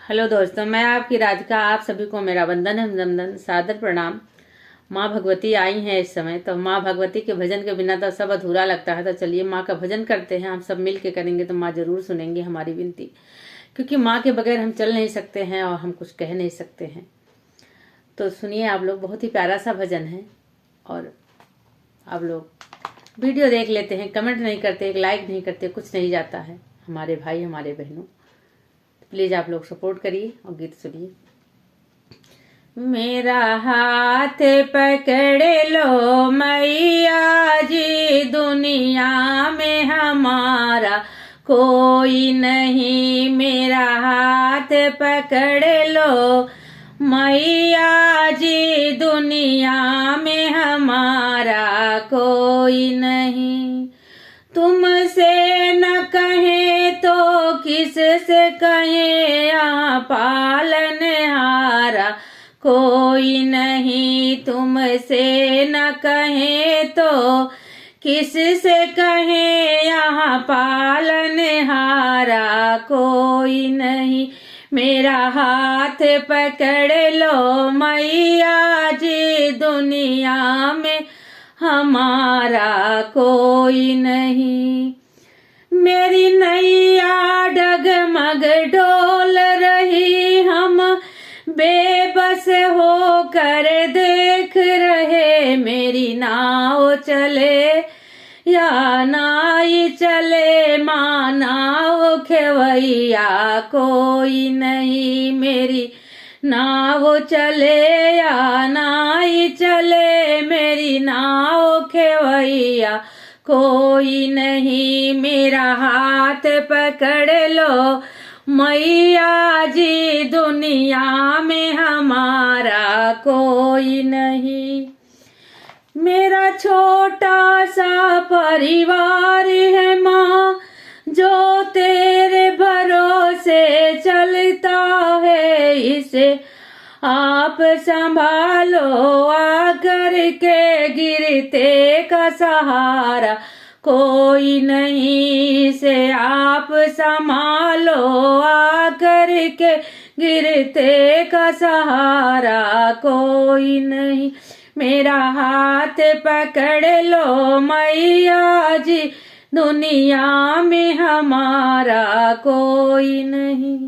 Hello दोस्तों, मैं आपकी राधिका। आप सभी को मेरा वंदन अभिनंदन सादर प्रणाम। माँ भगवती आई हैं इस समय, तो माँ भगवती के भजन के बिना तो सब अधूरा लगता है। तो चलिए माँ का भजन करते हैं। हम सब मिल के करेंगे तो माँ जरूर सुनेंगी हमारी विनती, क्योंकि माँ के बगैर हम चल नहीं सकते हैं और हम कुछ कह नहीं सकते हैं। तो सुनिए आप लोग, बहुत ही प्यारा सा भजन है। और आप लोग वीडियो देख लेते हैं, कमेंट नहीं करते, एक लाइक नहीं करते, कुछ नहीं जाता है। हमारे भाई हमारे बहनों, प्लीज आप लोग सपोर्ट करिए और गीत सुनिए। मेरा हाथ पकड़ लो मैया जी, दुनिया में हमारा कोई नहीं। मेरा हाथ पकड़ लो मैया जी, दुनिया में हमारा कोई नहीं। तुमसे न कहे तो किस से कहे, यहाँ पालनहारा कोई नहीं। तुमसे न कहे तो किस से कहे, यहाँ पालनहारा कोई नहीं। मेरा हाथ पकड़ लो मैया जी, दुनिया में हमारा कोई नहीं। मेरी नैया डगमग डोल रही, हम बेबस होकर देख रहे। मेरी नाव चले या नाई चले, माँ नाव खेवैया कोई नहीं। मेरी नाव चले या नाई चले, मेरी नाव खेवैया कोई नहीं। मेरा हाथ पकड़ लो मैया जी, दुनिया में हमारा कोई नहीं। मेरा छोटा सा परिवार है माँ, जो तेरे भरोसे चलता है। इसे आप संभालो आकर के, गिरते का सहारा कोई नहीं। इसे आप संभालो आकर के, गिरते का सहारा कोई नहीं। मेरा हाथ पकड़ लो मैया जी, दुनिया में हमारा कोई नहीं।